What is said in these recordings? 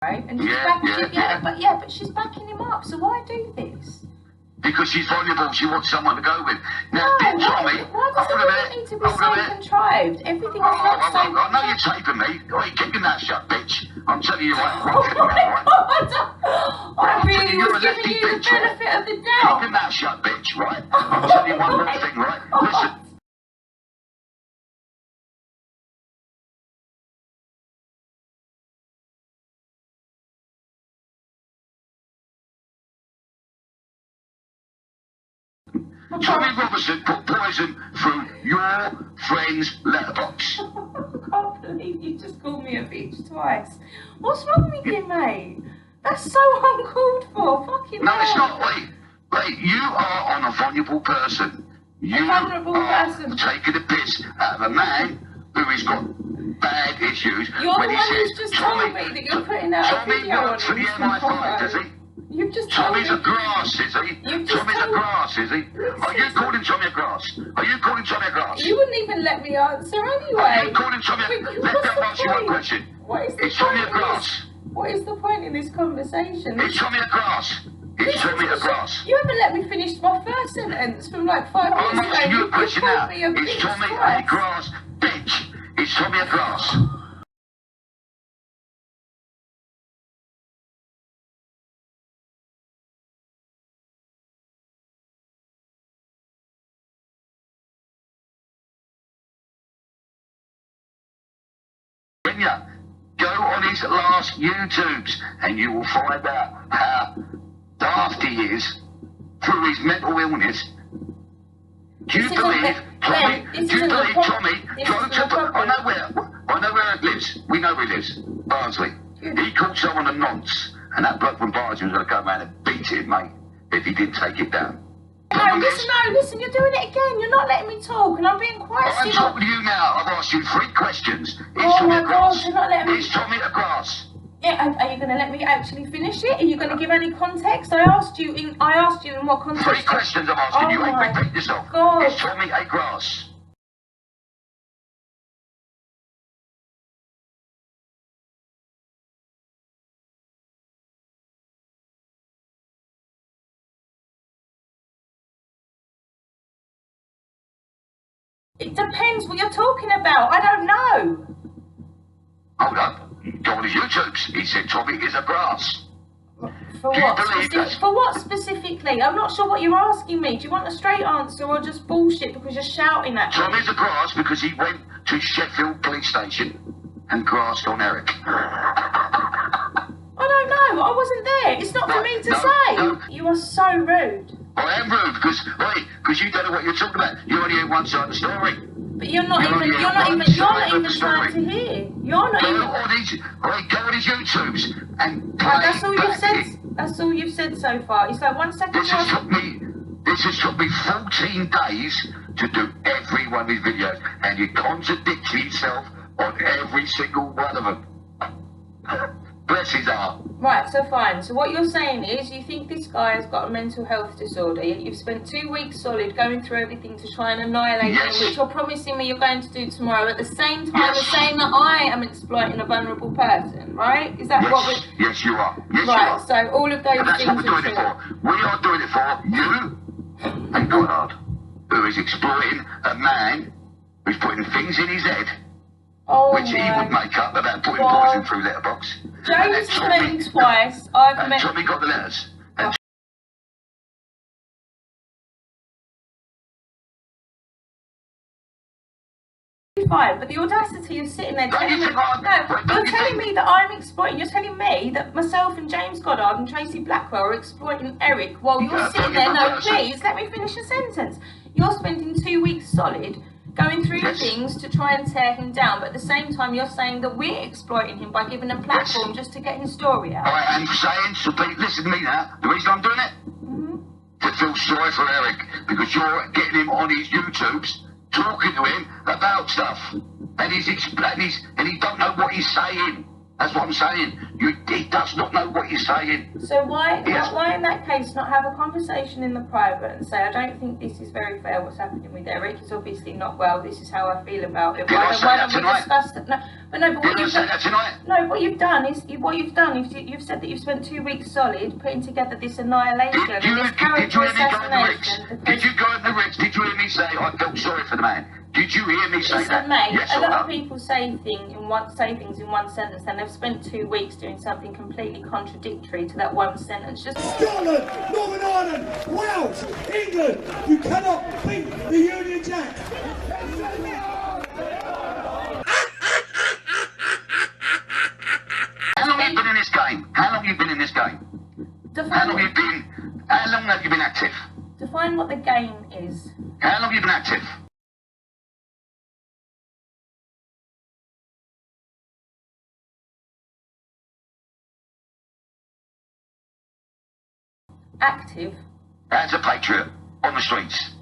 right? And but she's backing him up. So why do this? Because she's vulnerable, she wants someone to go with. Now, No, Tommy, why does it need to be so contrived? Everything is not so... I know you're taping me. Oi, keep your mouth shut, bitch. I'm telling you right now. Oh my God! I really was giving you the benefit of the doubt. Keep your mouth shut, bitch, right? I'm telling you one more thing, right? Listen. Tommy Robertson put poison through your friend's letterbox. I can't believe you just called me a bitch twice. What's wrong with you, mate? That's so uncalled for. Fucking No, hell. it's not. Wait, you are on a vulnerable person. You are taking the piss out of a man who has got bad issues. You're the one who's just told me that you're putting out a video on Tommy works for the MI5, does he? You've just told Tommy's a grass, is he? Tommy's a grass, is he? Are you calling Tommy a grass? Are you calling Tommy a grass? You wouldn't even let me answer anyway. Are you calling Tommy a grass? Let me ask you one question. Is Tommy a grass? What is the point in this conversation? Is Tommy a grass? Is Tommy a grass? You haven't let me finish my first sentence from like 5 minutes ago. I'm asking you a question now. Is Tommy a grass? Bitch, is Tommy a grass? Go on his last YouTubes and you will find out how daft he is through his mental illness. Do you believe Tommy drove to... I know where he lives. We know where he lives. Barnsley. He called someone a nonce, and that bloke from Barnsley was going to come around and beat him, mate, if he didn't take it down. Listen, you're doing it again. You're not letting me talk, and I'm being quite I'm talking to you now. I've asked you 3 questions. Is Tommy a grass? Is Tommy a grass? Yeah, are you going to let me actually finish it? Are you going to give any context? I asked you in what context. 3 questions I'm asking you. Ain't repeat yourself. God. Is Tommy a grass? It depends what you're talking about. I don't know. Hold up. Go on his YouTubes. He said Tommy is a grass. For what specifically? I'm not sure what you're asking me. Do you want a straight answer or just bullshit because you're shouting at me? Tommy's a grass because he went to Sheffield police station and grassed on Eric. I don't know. I wasn't there. It's not for me to say. No. You are so rude. I am rude because you don't know what you're talking about. You only hear one side of the story. But you're not even trying to hear. Go on his YouTubes and play. That's all you've said. That's all you've said so far. It's like 1 second. This has took me 14 days to do every one of these videos, and you contradict yourself on every single one of them. Bless his heart. Right, so fine. So what you're saying is you think this guy has got a mental health disorder. You've spent 2 weeks solid going through everything to try and annihilate him, which you're promising me you're going to do tomorrow, at the same time as saying that I am exploiting a vulnerable person, right? Is that what we're... Yes, you are. Yes, right, you are. so all of those and that's things what we're doing it for. We are doing it for you and Goddard, who is exploiting a man who's putting things in his head which he would make up about putting poison through letterbox. James has met him twice. I've met... Tommy got the letters. Fine, but the audacity of sitting there telling me... you're telling me that I'm exploiting... You're telling me that myself and James Goddard and Tracy Blackwell are exploiting Eric while you're sitting there... No, please, let me finish a sentence. You're spending 2 weeks solid going through things to try and tear him down, but at the same time you're saying that we're exploiting him by giving a platform just to get his story out. I am saying, so listen to me now, the reason I'm doing it, to feel sorry for Eric, because you're getting him on his YouTubes, talking to him about stuff, and he don't know what he's saying. That's what I'm saying. He does not know what he's saying. So why in that case not have a conversation in the private and say, I don't think this is very fair what's happening with Eric. He's obviously not well. This is how I feel about it. Why don't we discuss that? No, but what you've done. No, what you've done is you've said that you've spent 2 weeks solid putting together this annihilation and this character assassination. Did you go in the Ritz? Did you hear me say I felt sorry for the man? Did you hear me say that? Mate, yes, a lot of people say things in one sentence, and they've spent 2 weeks doing something completely contradictory to that one sentence. Just Scotland, Northern Ireland, Wales, England, you cannot beat the Union Jack. How long have you been in this game? How long have you been in this game? How long have you been active? Define what the game is. How long have you been active? Active? As a patriot on the streets.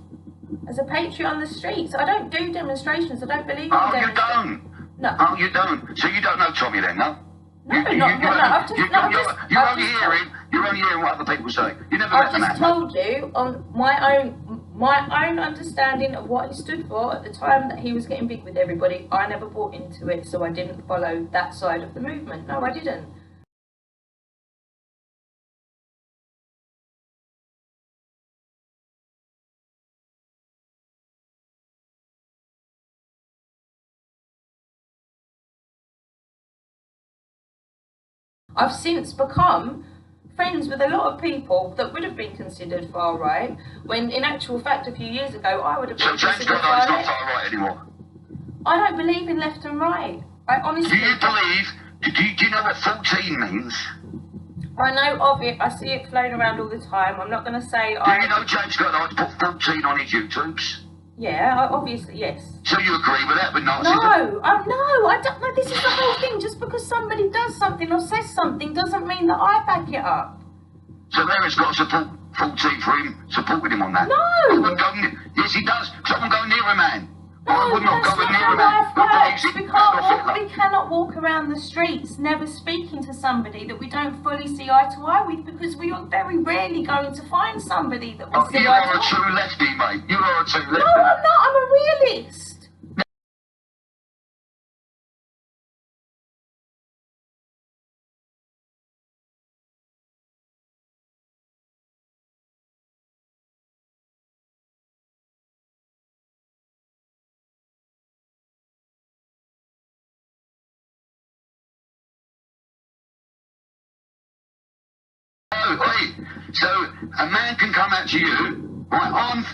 As a patriot on the streets? I don't do demonstrations. I don't believe in demonstrations. demonstrations. You don't? No. Oh, you don't? So you don't know Tommy then, no? No, You're only hearing what other people say. You never met the man. I've just told you on my own understanding of what he stood for at the time that he was getting big with everybody. I never bought into it, so I didn't follow that side of the movement. No, I didn't. I've since become friends with a lot of people that would have been considered far right, when in actual fact a few years ago I would have been considered far right. So James Goddard's not far right anymore? I don't believe in left and right. I honestly... Do you know what 14 means? I know of it, I see it flown around all the time. I'm not going to say Do you know James Goddard put 14 on his YouTubes? Yeah, obviously, yes. So you agree with that, but not... No, I don't know. This is the whole thing. Just because somebody does something or says something doesn't mean that I back it up. So Larry's got to support 14 for him, supporting him on that? No! Yes, he does. Someone go near a man. No, I would not go near a man. We cannot walk around the streets never speaking to somebody that we don't fully see eye to eye with, because we are very rarely going to find somebody that we see eye to eye with. You are a true lefty, mate. You are a true lefty. No, I'm not. I'm a realist. So a man can come out to you, right? I'm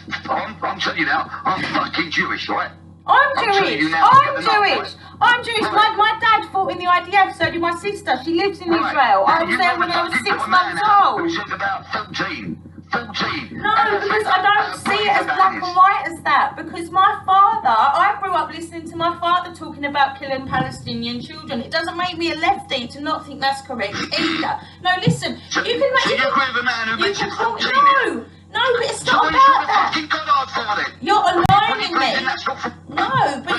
telling you now, I'm fucking Jewish, right? I'm Jewish. I'm Jewish. My dad fought in the IDF, so did my sister. She lives in Israel. I was there when I was 6 months old. Who said about 14? 14. No, because I don't see it as black and white as that. Because my father, I grew up listening to my father talking about killing Palestinian children. It doesn't make me a lefty to not think that's correct either. No, listen. So you agree with a man who mentions 14? No, but it's not about that. For it. You're aligning me. No, but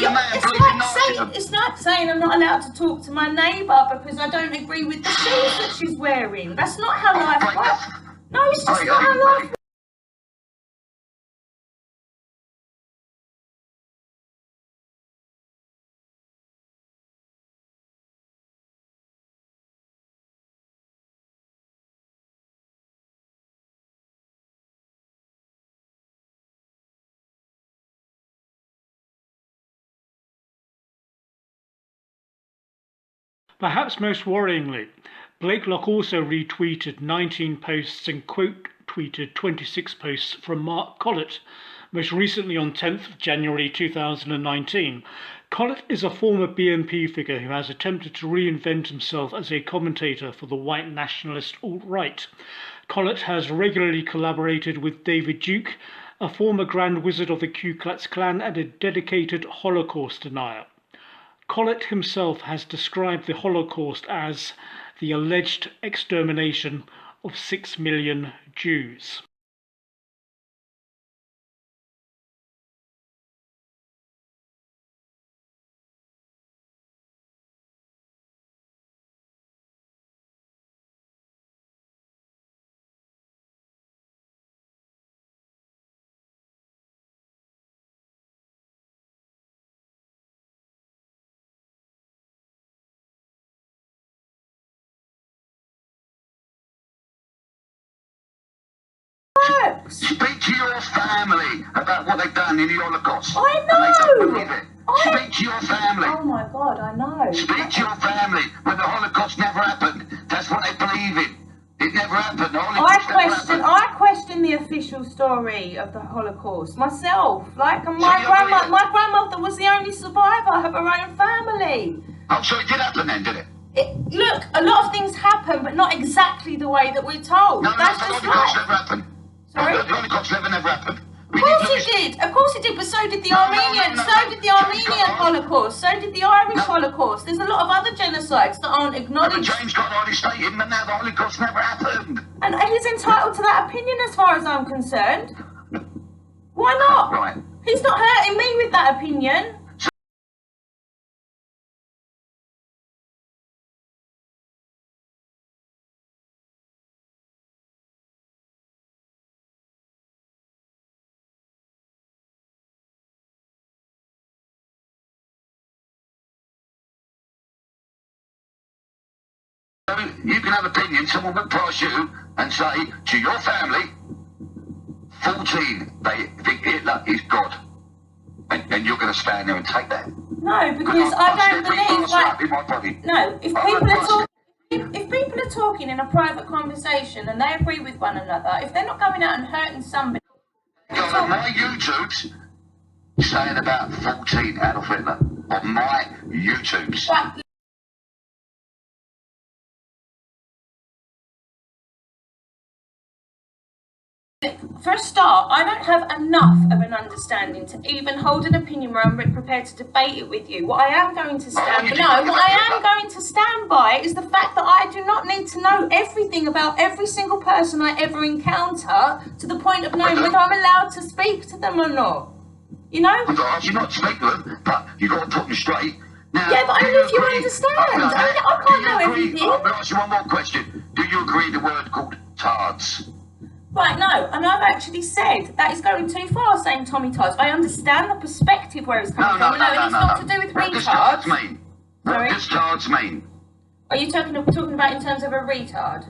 it's like saying I'm not allowed to talk to my neighbour because I don't agree with the shoes that she's wearing. That's not how life works. No, it's just not how life works. Perhaps most worryingly, Blakelock also retweeted 19 posts and quote tweeted 26 posts from Mark Collett, most recently on 10th of January 2019. Collett is a former BNP figure who has attempted to reinvent himself as a commentator for the white nationalist alt-right. Collett has regularly collaborated with David Duke, a former Grand Wizard of the Ku Klux Klan and a dedicated Holocaust denier. Collett himself has described the Holocaust as the alleged extermination of 6 million Jews. works. Speak to your family about what they've done in the Holocaust. I And they don't know. believe it. Speak to your family. Oh my God, I know. Speak to your family when the Holocaust never happened. That's what they believe in. It never happened. The Holocaust never happened. I question the official story of the Holocaust myself. Like, and my grandmother was the only survivor of her own family. Oh, so it did happen then, did it? Look, a lot of things happen, but not exactly the way that we're told. No, That's the just Holocaust right. never happened. Sorry? The Holocaust never happened. Of course it did. Of course it did. But so did the Armenian. So did the Armenian Holocaust. So did the Irish Holocaust. There's a lot of other genocides that aren't acknowledged. But James Goddard is stating that now the Holocaust never happened. And he's entitled to that opinion, as far as I'm concerned. Why not? Right. He's not hurting me with that opinion. So you can have opinions. Someone will pass you and say to your family, 14, they think Hitler is God. And you're going to stand there and take that. No, because I don't believe like in my body. No, if people are talking in a private conversation and they agree with one another, if they're not going out and hurting somebody. On my YouTubes saying about 14 Adolf Hitler on my YouTubes. But, for a start, I don't have enough of an understanding to even hold an opinion where I'm prepared to debate it with you. What I am going to stand by is the fact that I do not need to know everything about every single person I ever encounter to the point of knowing whether I'm allowed to speak to them or not. You know? I've got to ask you not to speak to them, but you've got to put them straight. Now, yeah, but only if you understand. I can't know everything. I'm going to ask you one more question. Do you agree the word called tards? Right, no, and I've actually said that is going too far saying Tommy Tards. I understand the perspective where it's coming from. No, it's not to do with What does retards. tards mean? What does tards mean? Are you talking about in terms of a retard?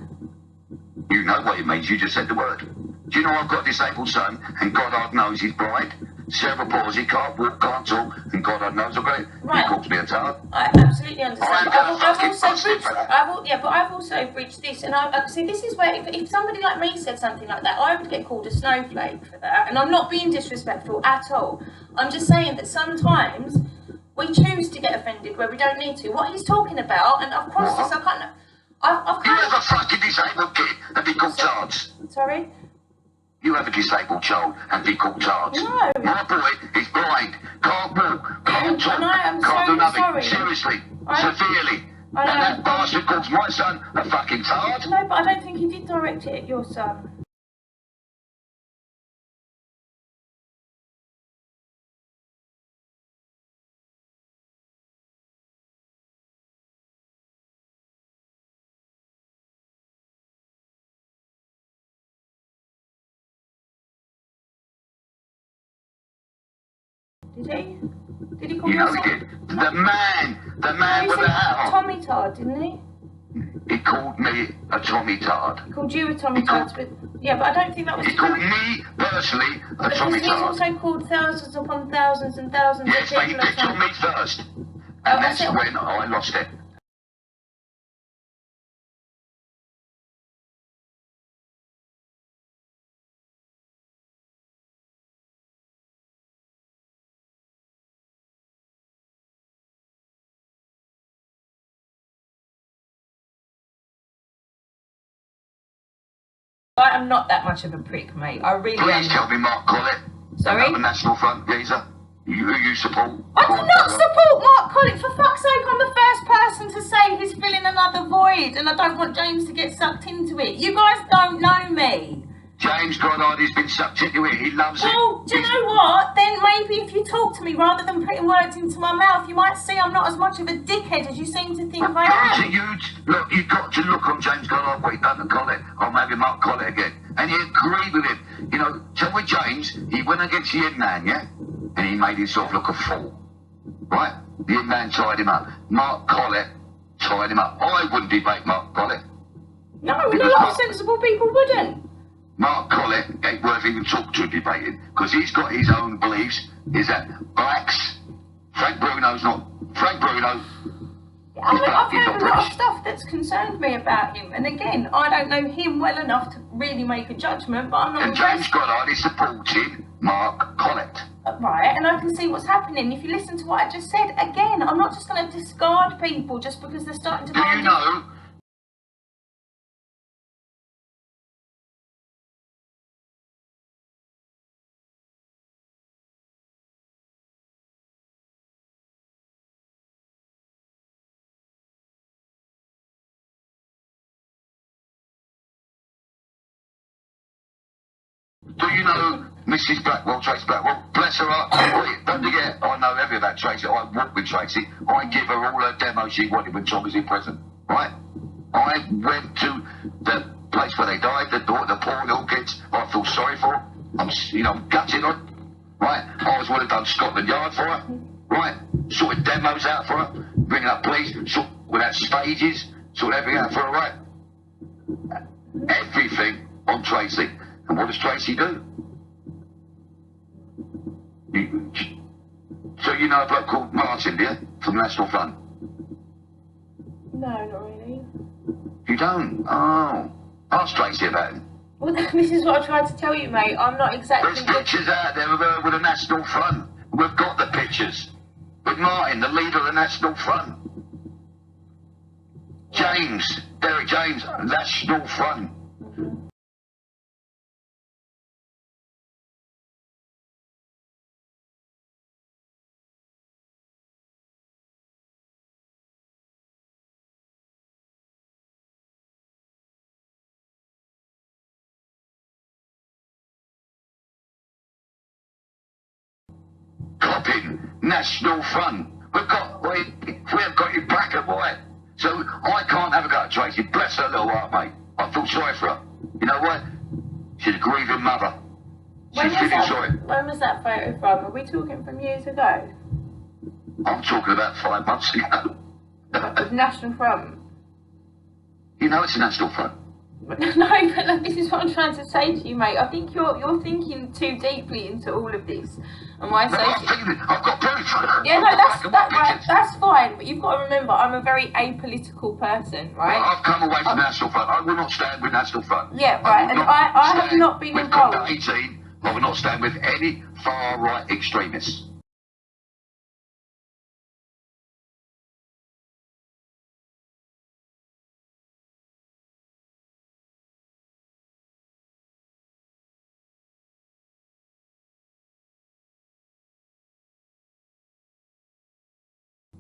You know what it means, you just said the word. Do you know I've got a disabled son, and Goddard knows his bride? Cerebral palsy, can't walk, can't talk, and Goddard knows I've got it. Right. He calls me a tard. I absolutely understand. But I've also bridged this, and I see this is where if somebody like me said something like that, I would get called a snowflake for that, and I'm not being disrespectful at all. I'm just saying that sometimes we choose to get offended where we don't need to. What he's talking about, and of course this I can't. You have a fucking disabled kid and be called tards. Sorry. You have a disabled child and be called tards. No. My boy is blind, can't walk, can't talk, I'm can't do nothing. sorry. Seriously, severely. I And know. that bastard calls my son a fucking tard. No, but I don't think he did direct it at your son. Did he? Did he call You you know he did. The man with the hat on. Tommy Tard, didn't he? He called me a Tommy Tard. He called you a Tommy Tard, but yeah, but I don't think that was He called me personally a because Tommy he's Tard. also called thousands upon thousands and thousands Yes, of but he people. picked on me first. Oh, And that's was it? when I lost it. I am not that much of a prick, mate. I really Please am. tell me Mark Collett. Sorry? The National Front geezer. Who you support? I do not support Mark Collett. For fuck's sake, I'm the first person to say he's filling another void, and I don't want James to get sucked into it. You guys don't know me. James Goddard has been sucked into it. He loves it. Well, do you know what? Then maybe if you talk to me rather than putting words into my mouth, you might see I'm not as much of a dickhead as you seem to think I am. Look, you've got to look on James Goddard, what he done to Collett. Or maybe Mark Collett again. And he agreed with him. You know, so with James, he went against the in-man, yeah? And he made himself look a fool. Right? The in-man tied him up. Mark Collett tied him up. I wouldn't debate Mark Collett. No, and a lot of sensible people wouldn't. Mark Collett ain't worth even talking to debating, because he's got his own beliefs, is that blacks, Frank Bruno, I've heard a lot of stuff that's concerned me about him, and again, I don't know him well enough to really make a judgment, but I'm not... And James Goddard is supporting Mark Collett. Right, and I can see what's happening. If you listen to what I just said, again, I'm not just going to discard people just because they're starting to... Do you know... Do you know Mrs. Blackwell, Tracy Blackwell? Bless her heart. Don't forget, I know everything about Tracy. I walk with Tracy. I give her all her demos she wanted when Tom was in prison. Right? I went to the place where they died, the poor little kids. I feel sorry for them. I'm gutted on. Right? I was would have done Scotland Yard for her. Right? Sorted demos out for her. Bringing up police. Sorting out stages. Sorting everything out for her. Right? Everything on Tracy. And what does Tracy do? So you know a bloke called Martin, do you? From National Front? No, not really. You don't? Oh. Ask Tracy about him. Well, this is what I tried to tell you, mate. I'm not exactly... There's pictures out there of her with the National Front. We've got the pictures. With Martin, the leader of the National Front. James, Derek James, National Front. Copping, National Front. We have got you black and white. So I can't have a go at Tracy. Bless her little heart, mate. I feel sorry for her. You know what? She's a grieving mother. She's feeling sorry. When was that photo from? Are we talking from years ago? I'm talking about 5 months ago. With National Front? You know it's a National Front. No, but look, this is what I'm trying to say to you, mate. I think you're thinking too deeply into all of this. And why No, I've got proof. Yeah, no, that's fine. But you've got to remember, I'm a very apolitical person, right? Well, I've come away from National Front. I will not stand with National Front. Yeah, right. And I have not been with involved. 18, I will not stand with any far-right extremists.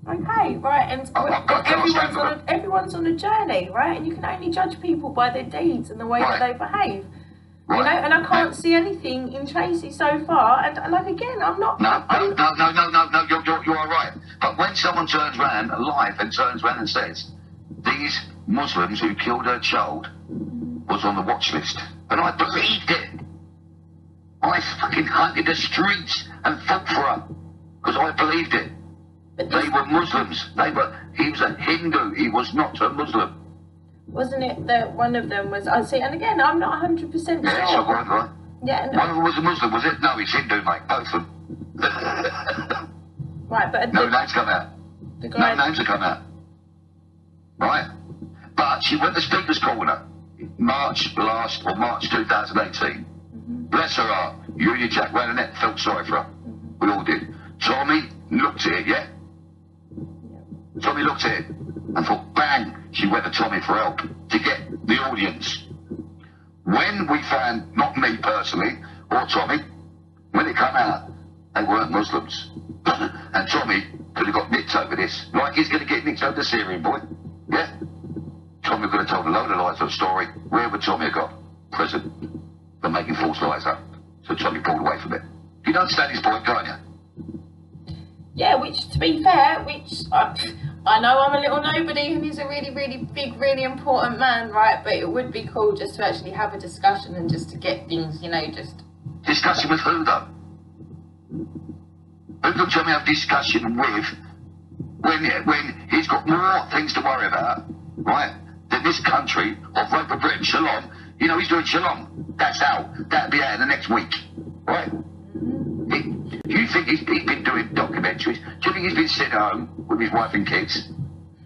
Okay, right, and everyone's on a journey, right? And you can only judge people by their deeds and the way that they behave. You know, and I can't see anything in Tracy so far. And like again, I'm not. No, you are right. But when someone turns around alive and turns around and says, "These Muslims who killed her child was on the watch list," and I believed it. I fucking hunted the streets and fought for her because I believed it. They were Muslims. He was a Hindu. He was not a Muslim. Wasn't it that one of them was? I see. And again, I'm not 100% sure. Yeah, it's all right. Yeah. No. One of them was a Muslim, was it? No, he's Hindu, mate. Both of them. Right, but no names come out. No names have come out. Right, but she went to Speaker's Corner, March 2018. Bless her heart. You and your Jack Ranting felt sorry for her. We all did. Tommy looked at it, yeah? Tommy looked at it and thought, bang, she went to Tommy for help to get the audience. When we found, not me personally, or Tommy, when it came out, they weren't Muslims. And Tommy could have got nicked over this, like he's going to get nicked over the Syrian boy. Yeah? Tommy could have told a load of lies of a story. Where would Tommy have got? Prison. For making false lies up. So Tommy pulled away from it. You don't understand his point, can't you? Yeah, which, to be fair, I know I'm a little nobody and he's a really, really big, really important man, right? But it would be cool just to actually have a discussion and just to get things, you know, just... Discussion with who, though? Who can Tommy have discussion with when he's got more things to worry about, right, than this country of Great Britain? Shalom, You know, he's doing Shalom. That's out. That'll be out in the next week. Right? You think he's been doing documentaries? Do you think he's been sitting at home with his wife and kids?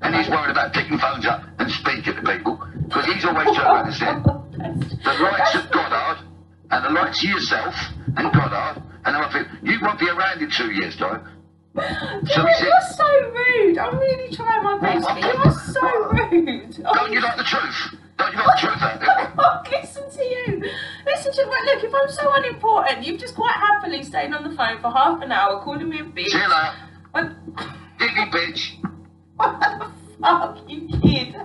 And he's worried about picking phones up and speaking to people? Because he's always turned around and said, the likes of Goddard, and the likes of yourself, and Goddard, and other people, you won't be around in 2 years' time. So he said, you're so rude. I'm really trying my best, but you're so rude. Don't you like the truth? Don't you like the truth out there? Listen to you. Listen to me. Look, if I'm so unimportant, you've just quite happily stayed on the phone for half an hour calling me a bitch. See you later. Diggy bitch. What the fuck, you kid?